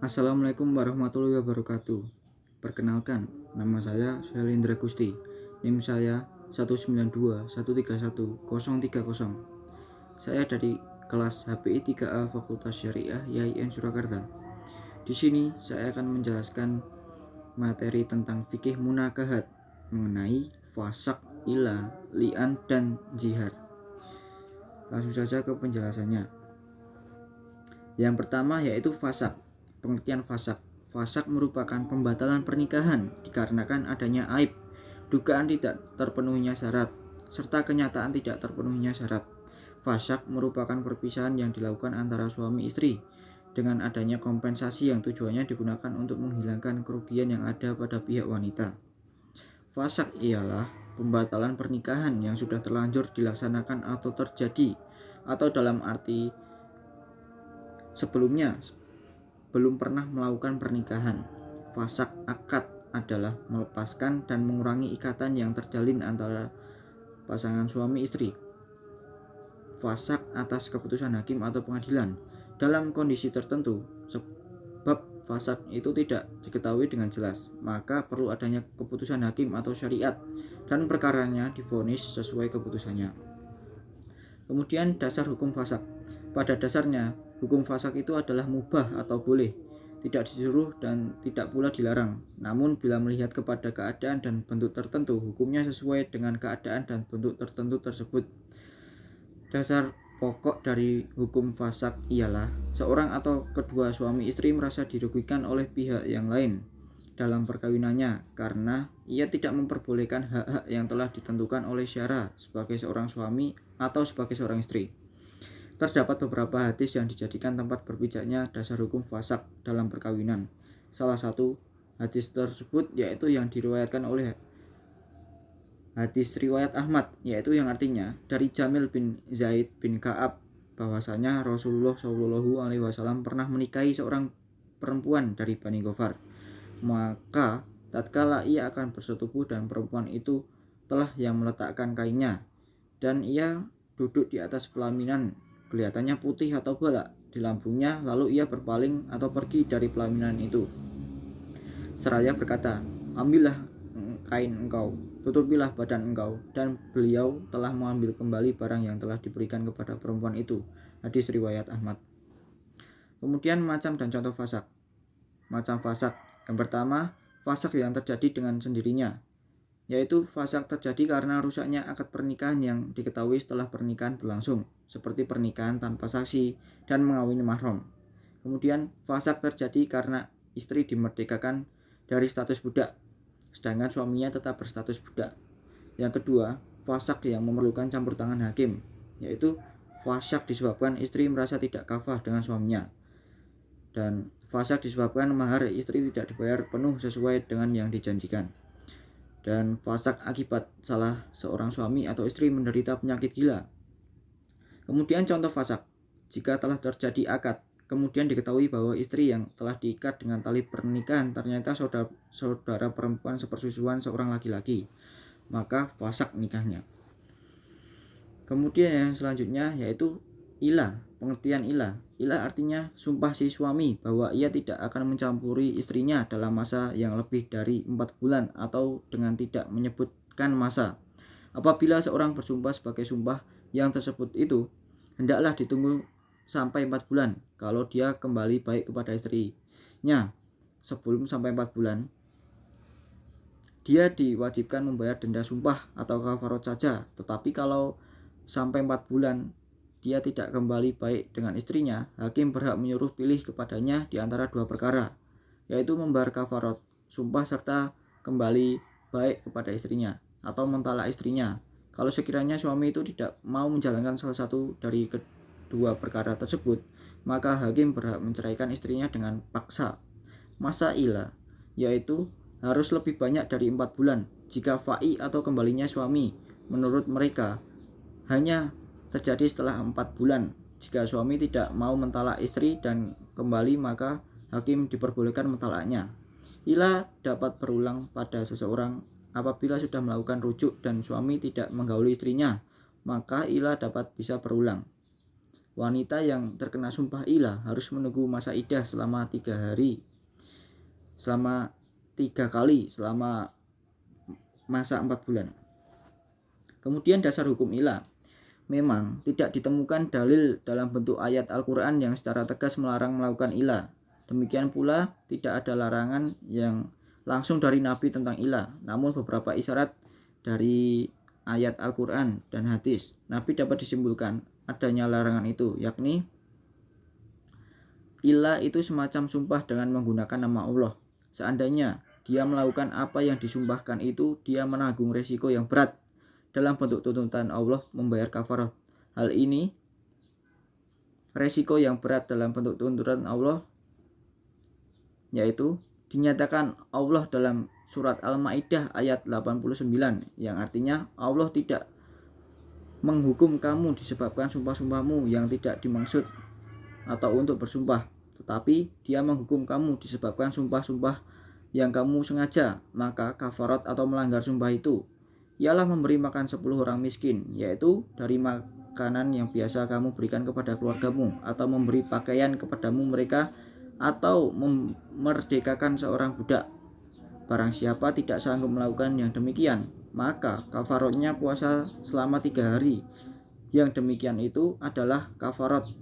Assalamualaikum warahmatullahi wabarakatuh. Perkenalkan, nama saya Shelindra Gusti. NIM saya 192131030. Saya dari kelas HPI 3A Fakultas Syariah YIN Surakarta. Di sini saya akan menjelaskan materi tentang fikih munakahat mengenai fasak, ila, li'an, dan jihar. Langsung saja ke penjelasannya. Yang pertama yaitu fasak. Pengertian fasak. Fasak merupakan pembatalan pernikahan dikarenakan adanya aib, dugaan tidak terpenuhinya syarat, serta kenyataan tidak terpenuhinya syarat. Fasak merupakan perpisahan yang dilakukan antara suami istri dengan adanya kompensasi yang tujuannya digunakan untuk menghilangkan kerugian yang ada pada pihak wanita. Fasak ialah pembatalan pernikahan yang sudah terlanjur dilaksanakan atau terjadi, atau dalam arti sebelumnya belum pernah melakukan pernikahan. Fasak akad adalah melepaskan dan mengurangi ikatan yang terjalin antara pasangan suami istri. Fasak atas keputusan hakim atau pengadilan dalam kondisi tertentu. Sebab fasak itu tidak diketahui dengan jelas, maka perlu adanya keputusan hakim atau syariat dan perkaranya divonis sesuai keputusannya. Kemudian dasar hukum fasak. Pada dasarnya, hukum fasak itu adalah mubah atau boleh, tidak disuruh dan tidak pula dilarang. Namun bila melihat kepada keadaan dan bentuk tertentu, hukumnya sesuai dengan keadaan dan bentuk tertentu tersebut. Dasar pokok dari hukum fasak ialah seorang atau kedua suami istri merasa dirugikan oleh pihak yang lain dalam perkawinannya karena ia tidak memperbolehkan hak-hak yang telah ditentukan oleh syara sebagai seorang suami atau sebagai seorang istri. Terdapat beberapa hadis yang dijadikan tempat berpijaknya dasar hukum fasak dalam perkawinan. Salah satu hadis tersebut yaitu yang diriwayatkan oleh hadis riwayat Ahmad, yaitu yang artinya dari Jamil bin Zaid bin Ka'ab bahwasanya Rasulullah Shallallahu Alaihi Wasallam pernah menikahi seorang perempuan dari Bani Ghafar. Maka tatkala ia akan bersetubuh dan perempuan itu telah yang meletakkan kainnya dan ia duduk di atas pelaminan, kelihatannya putih atau balak di lambungnya, lalu ia berpaling atau pergi dari pelaminan itu seraya berkata, ambillah kain engkau, tutupilah badan engkau, dan beliau telah mengambil kembali barang yang telah diberikan kepada perempuan itu. Hadis riwayat Ahmad. Kemudian macam dan contoh fasak. Macam fasak yang pertama, fasak yang terjadi dengan sendirinya, yaitu fasak terjadi karena rusaknya akad pernikahan yang diketahui setelah pernikahan berlangsung, seperti pernikahan tanpa saksi dan mengawini mahram. Kemudian fasak terjadi karena istri dimerdekakan dari status budak, sedangkan suaminya tetap berstatus budak. Yang kedua, fasak yang memerlukan campur tangan hakim, yaitu fasak disebabkan istri merasa tidak kafah dengan suaminya, dan fasak disebabkan mahar istri tidak dibayar penuh sesuai dengan yang dijanjikan, dan fasak akibat salah seorang suami atau istri menderita penyakit gila. Kemudian contoh fasak, jika telah terjadi akad, kemudian diketahui bahwa istri yang telah diikat dengan tali pernikahan ternyata saudara perempuan sepersusuan seorang laki-laki, maka fasak nikahnya. Kemudian yang selanjutnya yaitu ilah. Pengertian ilah. Ilah artinya sumpah si suami bahwa ia tidak akan mencampuri istrinya dalam masa yang lebih dari 4 bulan atau dengan tidak menyebutkan masa. Apabila seorang bersumpah sebagai sumpah yang tersebut itu, hendaklah ditunggu sampai 4 bulan. Kalau dia kembali baik kepada istrinya sebelum sampai 4 bulan, dia diwajibkan membayar denda sumpah atau kafarat saja. Tetapi kalau sampai 4 bulan dia tidak kembali baik dengan istrinya, hakim berhak menyuruh pilih kepadanya di antara dua perkara, yaitu membayar kafarat sumpah serta kembali baik kepada istrinya atau mentalak istrinya. Kalau sekiranya suami itu tidak mau menjalankan salah satu dari kedua perkara tersebut, maka hakim berhak menceraikan istrinya dengan paksa. Masa ilah, yaitu harus lebih banyak dari 4 bulan jika fa'i atau kembalinya suami menurut mereka hanya terjadi setelah 4 bulan. Jika suami tidak mau mentalak istri dan kembali, maka hakim diperbolehkan mentalaknya. Ilah dapat berulang pada seseorang apabila sudah melakukan rujuk dan suami tidak menggauli istrinya, maka ilah dapat bisa berulang. Wanita yang terkena sumpah ilah harus menunggu masa iddah selama 3 hari, selama 3 kali, selama masa 4 bulan. Kemudian dasar hukum ilah. Memang tidak ditemukan dalil dalam bentuk ayat Al-Quran yang secara tegas melarang melakukan ilah. Demikian pula tidak ada larangan yang langsung dari Nabi tentang ilah. Namun beberapa isyarat dari ayat Al-Quran dan hadis Nabi dapat disimpulkan adanya larangan itu, yakni ilah itu semacam sumpah dengan menggunakan nama Allah. Seandainya dia melakukan apa yang disumpahkan itu, dia menanggung resiko yang berat dalam bentuk tuntutan Allah membayar kafarat. Hal ini, resiko yang berat dalam bentuk tuntutan Allah, yaitu dinyatakan Allah dalam surat Al-Maidah ayat 89, yang artinya Allah tidak menghukum kamu disebabkan sumpah-sumpahmu yang tidak dimaksud atau untuk bersumpah, tetapi dia menghukum kamu disebabkan sumpah-sumpah yang kamu sengaja. Maka kafarat atau melanggar sumpah itu ialah memberi makan 10 orang miskin, yaitu dari makanan yang biasa kamu berikan kepada keluargamu, atau memberi pakaian kepadamu mereka, atau memerdekakan seorang budak. Barang siapa tidak sanggup melakukan yang demikian, maka kafaratnya puasa selama 3 hari. Yang demikian itu adalah kafarat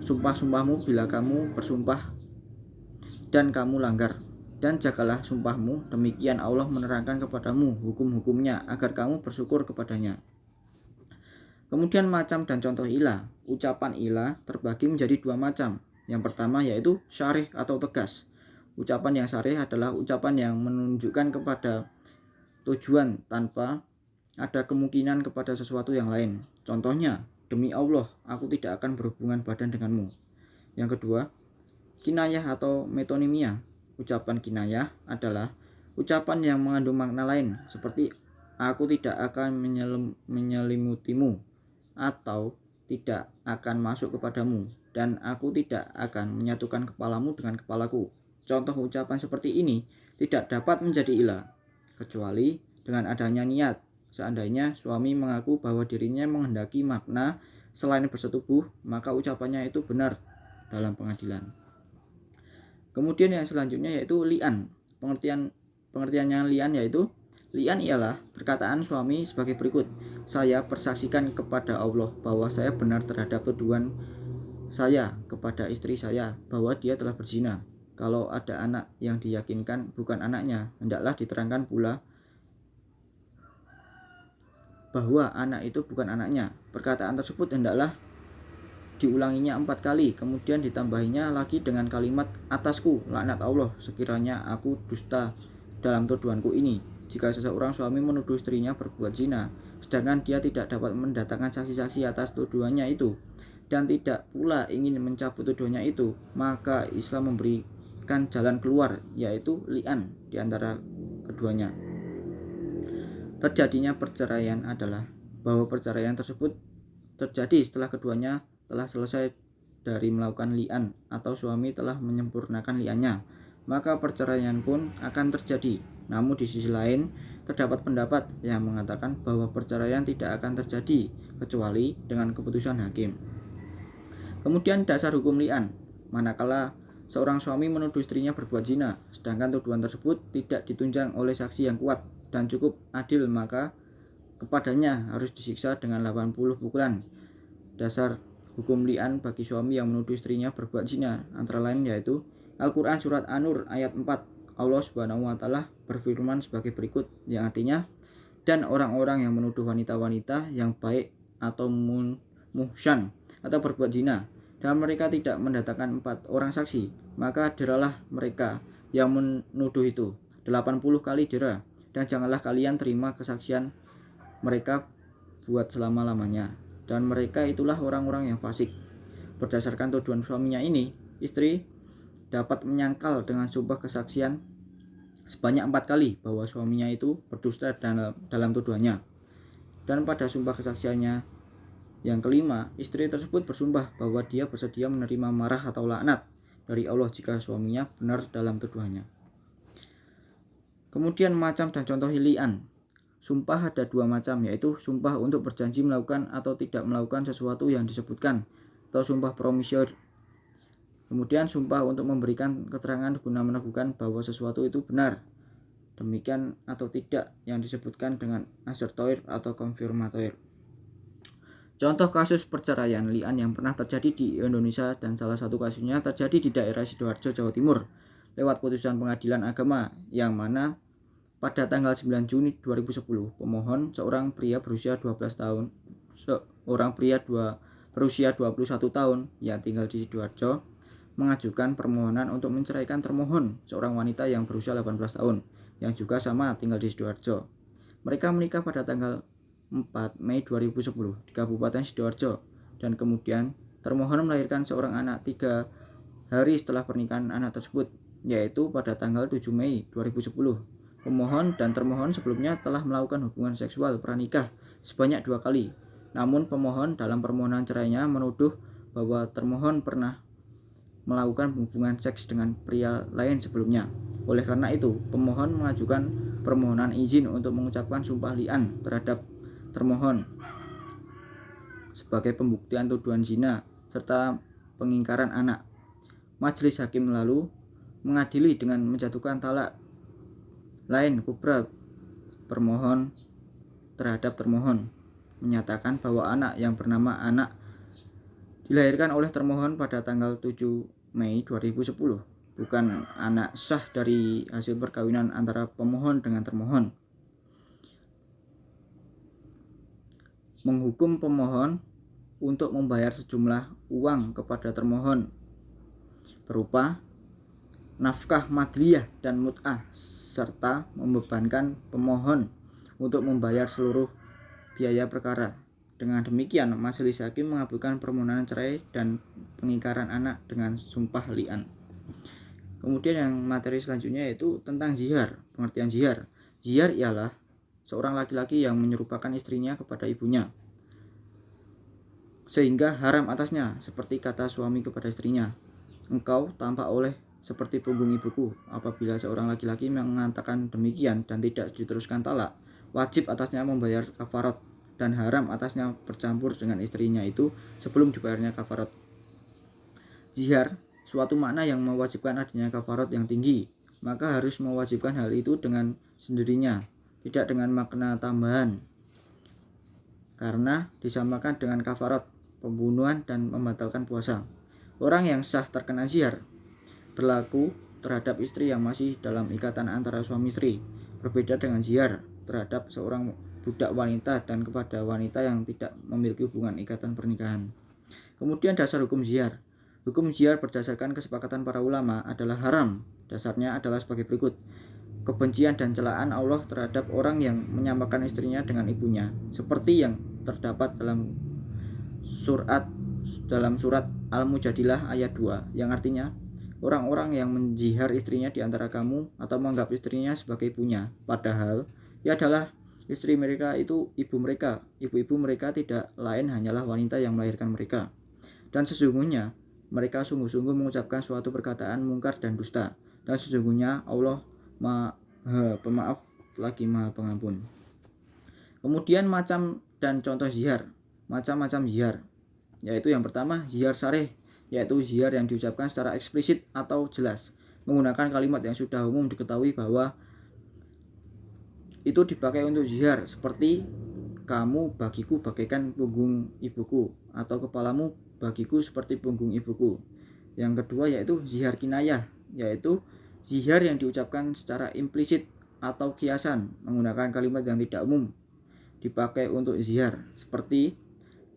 sumpah-sumpahmu bila kamu bersumpah dan kamu langgar. Dan jagalah sumpahmu, demikian Allah menerangkan kepadamu hukum-hukumnya agar kamu bersyukur kepadanya. Kemudian macam dan contoh ilah. Ucapan ilah terbagi menjadi 2 macam. Yang pertama yaitu syarih atau tegas. Ucapan yang syarih adalah ucapan yang menunjukkan kepada tujuan tanpa ada kemungkinan kepada sesuatu yang lain. Contohnya, demi Allah, aku tidak akan berhubungan badan denganmu. Yang kedua, kinayah atau metonimia. Ucapan kinayah adalah ucapan yang mengandung makna lain, seperti aku tidak akan menyelimutimu, atau tidak akan masuk kepadamu, dan aku tidak akan menyatukan kepalamu dengan kepalaku. Contoh ucapan seperti ini tidak dapat menjadi ilah, kecuali dengan adanya niat. Seandainya suami mengaku bahwa dirinya menghendaki makna selain bersetubuh, maka ucapannya itu benar dalam pengadilan. Kemudian yang selanjutnya yaitu li'an. Pengertiannya li'an yaitu li'an ialah perkataan suami sebagai berikut. Saya bersaksikan kepada Allah bahwa saya benar terhadap tuduhan saya kepada istri saya bahwa dia telah berzina. Kalau ada anak yang diyakinkan bukan anaknya, hendaklah diterangkan pula bahwa anak itu bukan anaknya. Perkataan tersebut hendaklah diulanginya 4 kali, kemudian ditambahinya lagi dengan kalimat atasku laknat Allah sekiranya aku dusta dalam tuduhanku ini. Jika seseorang suami menuduh istrinya berbuat zina, sedangkan dia tidak dapat mendatangkan saksi-saksi atas tuduhannya itu, dan tidak pula ingin mencabut tuduhannya itu, maka Islam memberikan jalan keluar, yaitu li'an di antara keduanya. Terjadinya perceraian adalah bahwa perceraian tersebut terjadi setelah keduanya telah selesai dari melakukan li'an atau suami telah menyempurnakan li'annya, maka perceraian pun akan terjadi. Namun di sisi lain terdapat pendapat yang mengatakan bahwa perceraian tidak akan terjadi kecuali dengan keputusan hakim. Kemudian dasar hukum li'an. Manakala seorang suami menuduh istrinya berbuat zina, sedangkan tuduhan tersebut tidak ditunjang oleh saksi yang kuat dan cukup adil, maka kepadanya harus disiksa dengan 80 pukulan. Dasar hukum li'an bagi suami yang menuduh istrinya berbuat zina antara lain yaitu Al-Quran surat An-Nur ayat 4. Allah Subhanahu wa Ta'ala berfirman sebagai berikut, yang artinya, dan orang-orang yang menuduh wanita-wanita yang baik atau muhsan atau berbuat zina, dan mereka tidak mendatangkan 4 orang saksi, maka deralah mereka yang menuduh itu 80 kali dera, dan janganlah kalian terima kesaksian mereka buat selama-lamanya. Dan mereka itulah orang-orang yang fasik. Berdasarkan tuduhan suaminya ini, istri dapat menyangkal dengan sumpah kesaksian sebanyak 4 kali bahwa suaminya itu berdusta dalam tuduhannya. Dan pada sumpah kesaksiannya yang kelima, istri tersebut bersumpah bahwa dia bersedia menerima marah atau laknat dari Allah jika suaminya benar dalam tuduhannya. Kemudian macam dan contoh li'an. Sumpah ada 2 macam, yaitu sumpah untuk berjanji melakukan atau tidak melakukan sesuatu yang disebutkan atau sumpah promisor. Kemudian sumpah untuk memberikan keterangan guna meneguhkan bahwa sesuatu itu benar, demikian atau tidak, yang disebutkan dengan asertoir atau konfirmatoir. Contoh kasus perceraian li'an yang pernah terjadi di Indonesia dan salah satu kasusnya terjadi di daerah Sidoarjo, Jawa Timur lewat putusan pengadilan agama yang mana pada tanggal 9 Juni 2010 pemohon seorang pria berusia 21 tahun yang tinggal di Sidoarjo mengajukan permohonan untuk menceraikan termohon seorang wanita yang berusia 18 tahun yang juga sama tinggal di Sidoarjo. Mereka menikah pada tanggal 4 Mei 2010 di Kabupaten Sidoarjo dan kemudian termohon melahirkan seorang anak 3 hari setelah pernikahan anak tersebut, yaitu pada tanggal 7 Mei 2010. Pemohon dan termohon sebelumnya telah melakukan hubungan seksual pranikah sebanyak 2 kali. Namun pemohon dalam permohonan cerainya menuduh bahwa termohon pernah melakukan hubungan seks dengan pria lain sebelumnya. Oleh karena itu, pemohon mengajukan permohonan izin untuk mengucapkan sumpah li'an terhadap termohon sebagai pembuktian tuduhan zina serta pengingkaran anak. Majelis hakim lalu mengadili dengan menjatuhkan talak lain kubra permohon terhadap termohon, menyatakan bahwa anak yang bernama anak dilahirkan oleh termohon pada tanggal 7 Mei 2010 bukan anak sah dari hasil perkawinan antara pemohon dengan termohon. Menghukum pemohon untuk membayar sejumlah uang kepada termohon berupa nafkah madliyah dan mut'ah serta membebankan pemohon untuk membayar seluruh biaya perkara. Dengan demikian, majelis hakim mengabulkan permohonan cerai dan pengingkaran anak dengan sumpah li'an. Kemudian yang materi selanjutnya yaitu tentang zihar. Pengertian zihar. Zihar ialah seorang laki-laki yang menyerupakan istrinya kepada ibunya sehingga haram atasnya, seperti kata suami kepada istrinya, engkau tampak oleh seperti punggung ibuku. Apabila seorang laki-laki mengatakan demikian dan tidak diteruskan talak, wajib atasnya membayar kafarat dan haram atasnya bercampur dengan istrinya itu sebelum dibayarnya kafarat. Zihar suatu makna yang mewajibkan adanya kafarat yang tinggi, maka harus mewajibkan hal itu dengan sendirinya, tidak dengan makna tambahan, karena disamakan dengan kafarat pembunuhan dan membatalkan puasa. Orang yang sah terkena zihar berlaku terhadap istri yang masih dalam ikatan antara suami istri, berbeda dengan zihar terhadap seorang budak wanita dan kepada wanita yang tidak memiliki hubungan ikatan pernikahan. Kemudian dasar hukum zihar. Hukum zihar berdasarkan kesepakatan para ulama adalah haram. Dasarnya adalah sebagai berikut. Kebencian dan celaan Allah terhadap orang yang menyamakan istrinya dengan ibunya, seperti yang terdapat dalam surat Al-Mujadilah ayat 2, yang artinya orang-orang yang menjihar istrinya di antara kamu atau menganggap istrinya sebagai ibunya, padahal ia adalah istri mereka itu ibu mereka. Ibu-ibu mereka tidak lain hanyalah wanita yang melahirkan mereka. Dan sesungguhnya mereka sungguh-sungguh mengucapkan suatu perkataan mungkar dan dusta. Dan sesungguhnya Allah Maha Pemaaf lagi Maha Pengampun. Kemudian macam dan contoh zihar. Macam-macam zihar, yaitu yang pertama zihar sarih, yaitu zihar yang diucapkan secara eksplisit atau jelas menggunakan kalimat yang sudah umum diketahui bahwa itu dipakai untuk zihar, seperti kamu bagiku bagaikan punggung ibuku atau kepalamu bagiku seperti punggung ibuku. Yang kedua yaitu zihar kinayah, yaitu zihar yang diucapkan secara implisit atau kiasan menggunakan kalimat yang tidak umum dipakai untuk zihar, seperti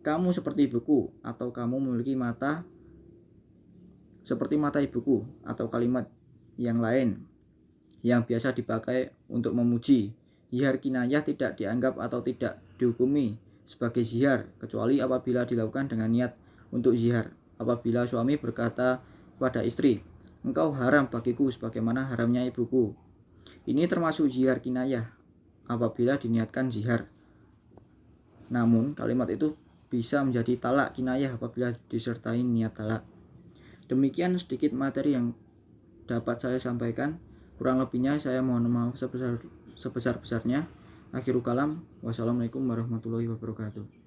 kamu seperti ibuku atau kamu memiliki mata seperti mata ibuku, atau kalimat yang lain yang biasa dipakai untuk memuji. Zihar kinayah tidak dianggap atau tidak dihukumi sebagai zihar kecuali apabila dilakukan dengan niat untuk zihar. Apabila suami berkata pada istri, engkau haram bagiku sebagaimana haramnya ibuku, ini termasuk zihar kinayah apabila diniatkan zihar. Namun kalimat itu bisa menjadi talak kinayah apabila disertai niat talak. Demikian sedikit materi yang dapat saya sampaikan. Kurang lebihnya saya mohon maaf sebesar-besarnya. Akhirul kalam. Wassalamualaikum warahmatullahi wabarakatuh.